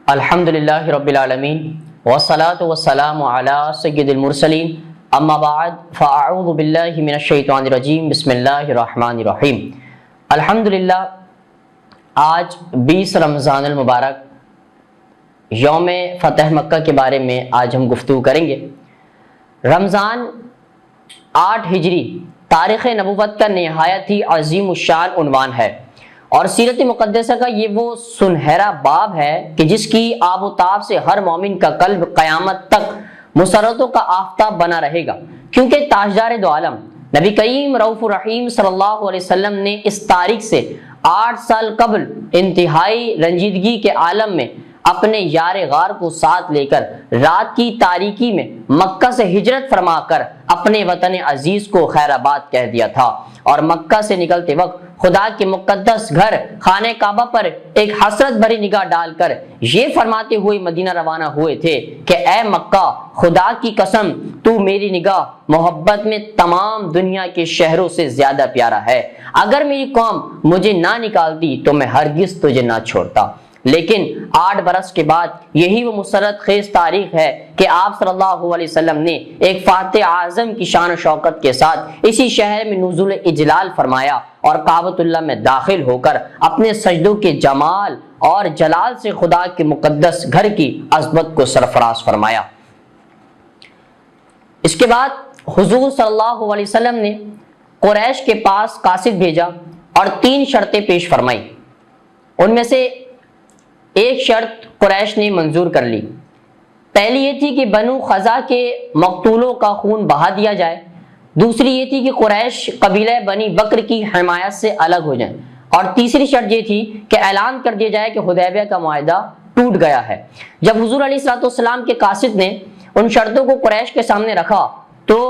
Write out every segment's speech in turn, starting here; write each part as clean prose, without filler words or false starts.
الحمدللہ رب العالمین والصلاة والسلام علی سید المرسلین اما بعد فاعوذ باللہ من الشیطان الرجیم بسم اللہ الرحمن الرحیم۔ الحمدللہ آج 20 رمضان المبارک یوم فتح مکہ کے بارے میں آج ہم گفتگو کریں گے۔ رمضان 8 ہجری تاریخ نبوت کا نہایت ہی عظیم الشان عنوان ہے اور سیرت مقدسہ کا یہ وہ سنہرا باب ہے کہ جس کی آب و تاب سے ہر مومن کا قلب قیامت تک مسرتوں کا آفتاب بنا رہے گا، کیونکہ تاجدار دو عالم نبی کریم رؤوف الرحیم صلی اللہ علیہ وسلم نے اس تاریخ سے 8 سال قبل انتہائی رنجیدگی کے عالم میں اپنے یار غار کو ساتھ لے کر رات کی تاریکی میں مکہ سے ہجرت فرما کر اپنے وطن عزیز کو خیر آباد کہہ دیا تھا، اور مکہ سے نکلتے وقت خدا کے مقدس گھر خانہ کعبہ پر ایک حسرت بھری نگاہ ڈال کر یہ فرماتے ہوئے مدینہ روانہ ہوئے تھے کہ اے مکہ، خدا کی قسم تو میری نگاہ محبت میں تمام دنیا کے شہروں سے زیادہ پیارا ہے، اگر میری قوم مجھے نہ نکالتی تو میں ہرگز تجھے نہ چھوڑتا۔ لیکن 8 برس کے بعد یہی وہ مسرت خیز تاریخ ہے کہ آپ صلی اللہ علیہ وسلم نے ایک فاتح اعظم کی شان و شوکت کے ساتھ اسی شہر میں نزول اجلال فرمایا اور کعبۃ اللہ میں داخل ہو کر اپنے سجدوں کے جمال اور جلال سے خدا کے مقدس گھر کی عظمت کو سرفراز فرمایا۔ اس کے بعد حضور صلی اللہ علیہ وسلم نے قریش کے پاس قاصد بھیجا اور 3 شرطیں پیش فرمائی۔ ان میں سے ایک شرط قریش نے منظور کر لی۔ پہلی یہ تھی کہ بنو خزاع کے مقتولوں کا خون بہا دیا جائے، دوسری یہ تھی کہ قریش قبیلہ بنی بکر کی حمایت سے الگ ہو جائیں، اور تیسری شرط یہ تھی کہ اعلان کر دیا جائے کہ حدیبیہ کا معاہدہ ٹوٹ گیا ہے۔ جب حضور علیہ الصلوۃ والسلام کے قاصد نے ان شرطوں کو قریش کے سامنے رکھا تو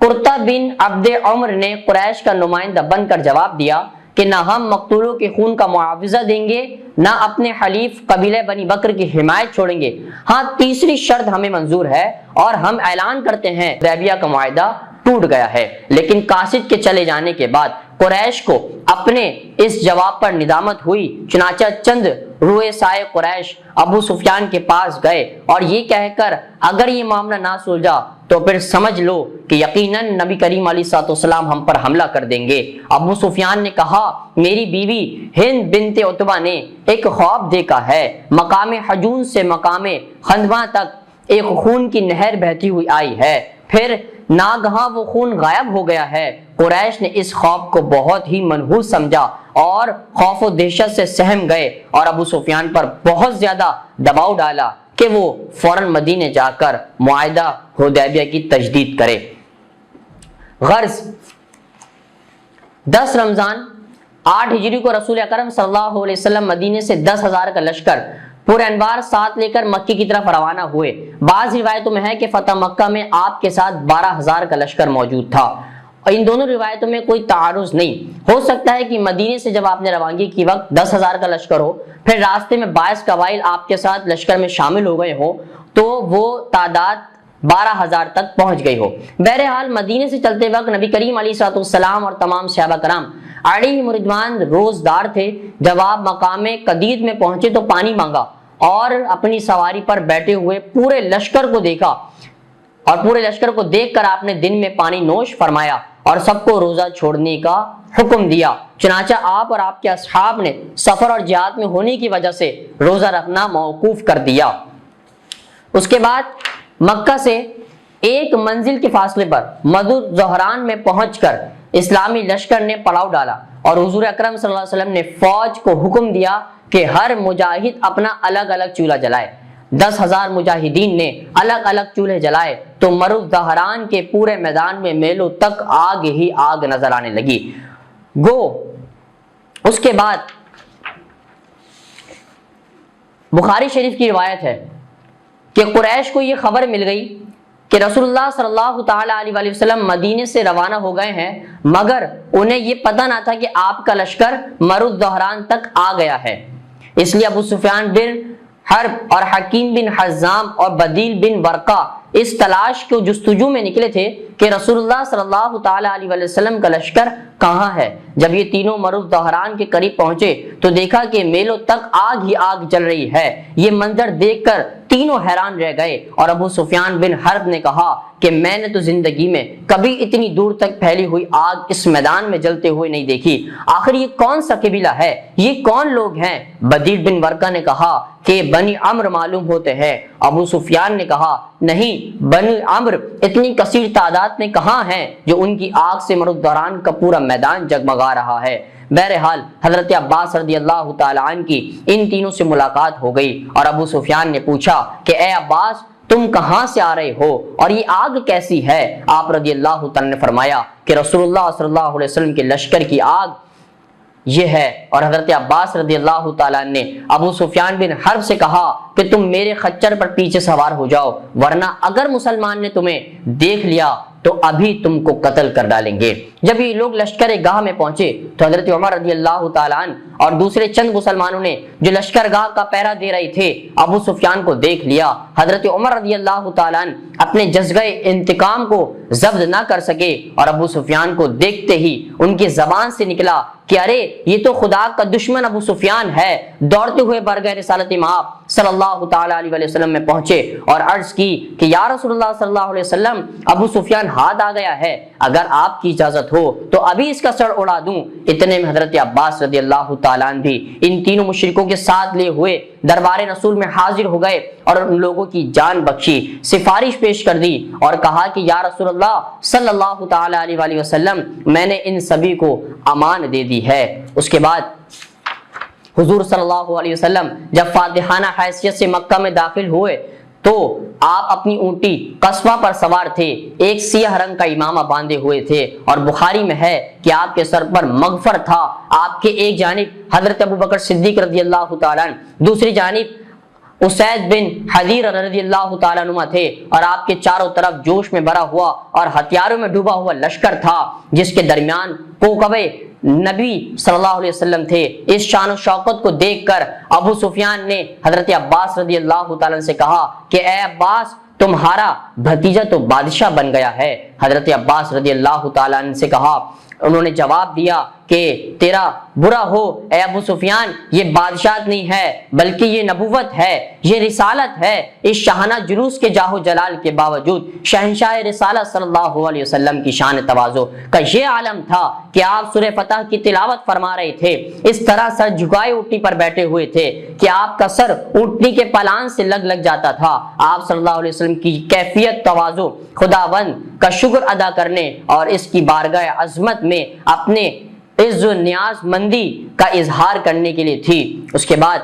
قرطہ بن عبد عمر نے قریش کا نمائندہ بن کر جواب دیا کہ نہ ہم مقتولوں کے خون کا معاوضہ دیں گے، نہ اپنے حلیف قبیلہ بنی بکر کی حمایت چھوڑیں گے، ہاں تیسری شرط ہمیں منظور ہے اور ہم اعلان کرتے ہیں حدیبیہ کا معاہدہ ٹوٹ گیا ہے۔ لیکن قاصد کے چلے جانے کے بعد قریش کو اپنے اس جواب پر ندامت ہوئی، چنانچہ چند رؤسائے قریش ابو سفیان کے پاس گئے اور یہ کہہ کر اگر یہ معاملہ نہ سلجھا تو پھر سمجھ لو کہ یقیناً نبی کریم علیہ الصلوۃ والسلام ہم پر حملہ کر دیں گے۔ ابو سفیان نے کہا میری بیوی ہند بنت عتبہ نے ایک خواب دیکھا ہے، مقام حجون سے مقام خندمہ تک ایک خون کی نہر بہتی ہوئی آئی ہے، پھر ناگہاں وہ خون غائب ہو گیا ہے۔ قریش نے اس خواب کو بہت ہی منحوس سمجھا اور خوف و دہشت سے سہم گئے اور ابو سفیان پر بہت زیادہ دباؤ ڈالا کہ وہ فوراً مدینے جا کر معاہدہ حدیبیہ کی تجدید کرے۔ غرض 10 رمضان 8 ہجری کو رسول اکرم صلی اللہ علیہ وسلم مدینے سے 10,000 کا لشکر پورے انبار ساتھ لے کر مکے کی طرف روانہ ہوئے۔ بعض روایتوں میں ہے کہ فتح مکہ میں آپ کے ساتھ 12,000 کا لشکر موجود تھا، اور ان دونوں روایتوں میں کوئی تعارض نہیں۔ ہو سکتا ہے کہ مدینے سے جب آپ نے روانگی کی وقت 10,000 کا لشکر ہو، پھر راستے میں 22 قبائل آپ کے ساتھ لشکر میں شامل ہو گئے ہو تو وہ تعداد 12,000 تک پہنچ گئی ہو۔ بہرحال مدینے سے چلتے وقت نبی کریم علیہ الصلوۃ والسلام اور تمام صحابہ کرام علیہم رضوان روزدار تھے۔ جب آپ مقام قدید میں پہنچے تو پانی مانگا اور اپنی سواری پر بیٹھے ہوئے پورے لشکر کو دیکھا، اور پورے لشکر کو دیکھ کر آپ نے دن میں پانی نوش فرمایا اور سب کو روزہ چھوڑنے کا حکم دیا۔ چنانچہ آپ اور آپ کے اصحاب نے سفر اور جہاد میں ہونے کی وجہ سے روزہ رکھنا موقوف کر دیا۔ اس کے بعد مکہ سے ایک منزل کے فاصلے پر مدو زہران میں پہنچ کر اسلامی لشکر نے پڑاؤ ڈالا اور حضور اکرم صلی اللہ علیہ وسلم نے فوج کو حکم دیا کہ ہر مجاہد اپنا الگ الگ چولہا جلائے۔ 10,000 مجاہدین نے الگ الگ چولہے جلائے تو مرو زہران کے پورے میدان میں میلوں تک آگ ہی آگ نظر آنے لگی۔ گو اس کے بعد بخاری شریف کی روایت ہے کہ قریش کو یہ خبر مل گئی کہ رسول اللہ صلی اللہ تعالی علیہ وسلم مدینے سے روانہ ہو گئے ہیں، مگر انہیں یہ پتہ نہ تھا کہ آپ کا لشکر مرو زہران تک آ گیا ہے۔ اس لیے ابو سفیان بن حرب اور حکیم بن حزام اور بدیل بن ورقہ اس تلاش کو جستجو میں نکلے تھے کہ رسول اللہ صلی اللہ تعالی علیہ وآلہ وسلم کا لشکر کہاں ہے۔ جب یہ تینوں مرد دہران کے قریب پہنچے تو دیکھا کہ میلوں تک آگ ہی آگ جل رہی ہے۔ یہ منظر دیکھ کر تینوں حیران رہ گئے اور ابو سفیان بن حرب نے کہا کہ میں نے تو زندگی میں کبھی اتنی دور تک پھیلی ہوئی آگ اس میدان میں جلتے ہوئے نہیں دیکھی، آخر یہ کون سا قبیلہ ہے، یہ کون لوگ ہیں؟ بدیل بن ورقہ نے کہا کہ بنی عمرو معلوم ہوتے ہیں۔ ابو سفیان نے کہا نہیں، بنی عمرو اتنی کثیر تعداد میں کہاں ہیں جو ان کی آگ سے مرد دوران کا پورا میدان جگمگا رہا ہے۔ بہرحال حضرت عباس رضی اللہ تعالی عنہ کی ان تینوں سے ملاقات ہو گئی اور ابو سفیان نے پوچھا کہ اے عباس تم کہاں سے آ رہے ہو اور یہ آگ کیسی ہے؟ آپ رضی اللہ تعالی نے فرمایا کہ رسول اللہ صلی اللہ علیہ وسلم کے لشکر کی آگ یہ ہے۔ اور حضرت عباس رضی اللہ تعالیٰ نے ابو سفیان بن حرب سے کہا کہ تم میرے خچر پر پیچھے سوار ہو جاؤ، ورنہ اگر مسلمان نے تمہیں دیکھ لیا تو ابھی تم کو قتل کر ڈالیں گے۔ جب یہ لوگ لشکر گاہ میں پہنچے تو حضرت عمر رضی اللہ تعالیٰ عنہ اور دوسرے چند مسلمانوں نے جو لشکر گاہ کا پہرا دے رہے تھے ابو سفیان کو دیکھ لیا۔ حضرت عمر رضی اللہ تعالیٰ عنہ اپنے جذبہ انتقام کو ضبط نہ کر سکے اور ابو سفیان کو دیکھتے ہی ان کی زبان سے نکلا کہ ارے یہ تو خدا کا دشمن ابو سفیان ہے۔ دوڑتے ہوئے برگہ رسالت مآب صلی اللہ تعالی علیہ وسلم میں پہنچے اور عرض کی کہ یا رسول اللہ صلی اللہ علیہ وسلم ابو سفیان ہاتھ آ گیا ہے، اگر آپ کی اجازت ہو تو ابھی اس کا سر اڑا دوں۔ اتنے میں حضرت عباس رضی اللہ تعالیٰ عنہ بھی ان تینوں مشرکوں کے ساتھ لیے ہوئے دربار رسول میں حاضر ہو گئے اور ان لوگوں کی جان بخشی، سفارش پیش کر دی اور کہا کہ یا رسول اللہ صلی اللہ تعالی علیہ وآلہ وسلم میں نے ان سبھی کو امان دے دی ہے۔ اس کے بعد حضور صلی اللہ علیہ وسلم جب فاتحانہ حیثیت سے مکہ میں داخل ہوئے تو آپ اپنی اونٹی قصوہ پر سوار تھے، ایک سیاہ رنگ کا امامہ باندھے ہوئے تھے اور بخاری میں ہے کہ آپ کے سر پر مغفر تھا۔ آپ کے ایک جانب حضرت ابوبکر صدیق رضی اللہ تعالیٰ عنہ، دوسری جانب اسید بن حضیر رضی اللہ تعالیٰ عنہ تھے اور آپ کے چاروں طرف جوش میں بھرا ہوا اور ہتھیاروں میں ڈوبا ہوا لشکر تھا جس کے درمیان کوکب نبی صلی اللہ علیہ وسلم تھے۔ اس شان و شوکت کو دیکھ کر ابو سفیان نے حضرت عباس رضی اللہ تعالیٰ سے کہا کہ اے عباس تمہارا بھتیجا تو بادشاہ بن گیا ہے۔ حضرت عباس رضی اللہ تعالیٰ عنہ سے کہا، انہوں نے جواب دیا کہ تیرا برا ہو اے ابو سفیان، یہ بادشاہت نہیں ہے بلکہ یہ نبوت ہے، یہ رسالت ہے۔ اس شاہانہ جلوس کے جاہ و جلال کے باوجود شہنشاہ رسالت صلی اللہ علیہ وسلم کی شان تواضع کا یہ عالم تھا کہ آپ سورہ فتح کی تلاوت فرما رہے تھے، اس طرح سر جھکائے اونٹنی پر بیٹھے ہوئے تھے کہ آپ کا سر اونٹنی کے پالان سے لگ جاتا تھا۔ آپ صلی اللہ علیہ وسلم کی کیفیت تواضع خداوند کا شکر ادا کرنے اور اس کی بارگاہ عظمت میں اپنے عز و نیاز مندی کا اظہار کرنے کے لیے تھی۔ اس کے بعد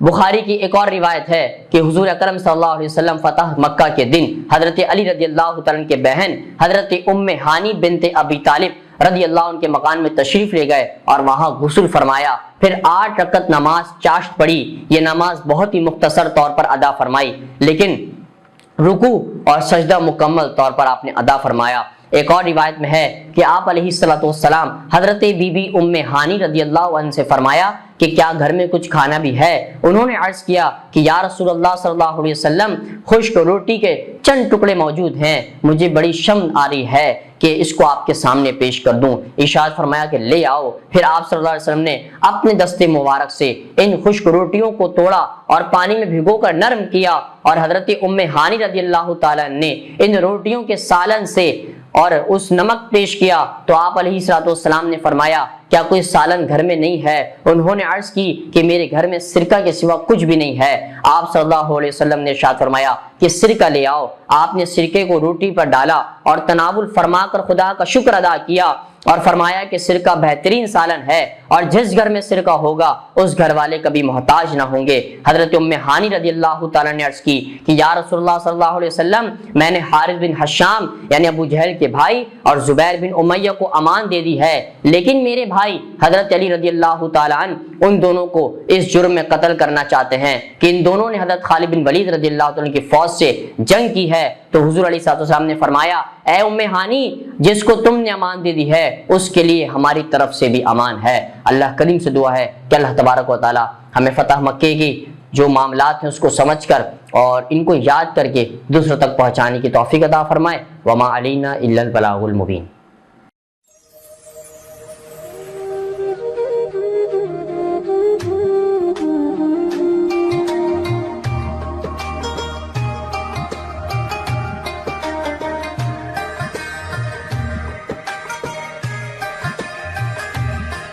بخاری کی ایک اور روایت ہے کہ حضور اکرم صلی اللہ علیہ وسلم فتح مکہ کے دن حضرت علی رضی اللہ تعالیٰ عنہ کے بہن حضرت ام ہانی بنت ابی طالب رضی اللہ عنہ کے مکان میں تشریف لے گئے اور وہاں غسل فرمایا، پھر 8 رکعت نماز چاشت پڑھی۔ یہ نماز بہت ہی مختصر طور پر ادا فرمائی لیکن رکوع اور سجدہ مکمل طور پر آپ نے ادا فرمایا۔ ایک اور روایت میں ہے کہ آپ علیہ الصلوۃ والسلام حضرت بی بی ام ہانی رضی اللہ عنہ سے فرمایا کہ کیا گھر میں کچھ کھانا بھی ہے؟ انہوں نے عرض کیا کہ یا رسول اللہ صلی اللہ علیہ وسلم خشک روٹی کے چند ٹکڑے موجود ہیں، مجھے بڑی شرم آ رہی ہے کہ اس کو آپ کے سامنے پیش کر دوں۔ ارشاد فرمایا کہ لے آؤ۔ پھر آپ صلی اللہ علیہ وسلم نے اپنے دستے مبارک سے ان خشک روٹیوں کو توڑا اور پانی میں بھگو کر نرم کیا اور حضرت ام ہانی رضی اللہ تعالیٰ نے ان روٹیوں کے سالن سے اور اس نمک پیش کیا تو آپ علیہ الصلوۃ والسلام نے فرمایا کیا کوئی سالن گھر میں نہیں ہے؟ انہوں نے عرض کی کہ میرے گھر میں سرکہ کے سوا کچھ بھی نہیں ہے۔ آپ صلی اللہ علیہ وسلم نے ارشاد فرمایا کہ سرکہ لے آؤ۔ آپ نے سرکے کو روٹی پر ڈالا اور تناول فرما کر خدا کا شکر ادا کیا اور فرمایا کہ سرکہ بہترین سالن ہے اور جس گھر میں سرکہ ہوگا اس گھر والے کبھی محتاج نہ ہوں گے۔ حضرت ام ہانی رضی اللہ تعالیٰ نے عرض کی کہ یا رسول اللہ صلی اللہ علیہ وسلم میں نے حارث بن حشام یعنی ابو جہل کے بھائی اور زبیر بن امیہ کو امان دے دی ہے، لیکن میرے بھائی حضرت علی رضی اللہ تعالیٰ عنہ ان دونوں کو اس جرم میں قتل کرنا چاہتے ہیں کہ ان دونوں نے حضرت خالد بن ولید رضی اللہ تعالیٰ کی فوج سے جنگ کی ہے۔ تو حضور علیہ الصلوۃ والسلام نے فرمایا اے ام ہانی جس کو تم نے امان دے دی ہے اس کے لیے ہماری طرف سے بھی امان ہے۔ اللہ کریم سے دعا ہے کہ اللہ تبارک و تعالی ہمیں فتح مکے کی جو معاملات ہیں اس کو سمجھ کر اور ان کو یاد کر کے دوسروں تک پہنچانے کی توفیق عطا فرمائے۔ وما علینا الا البلاغ المبین۔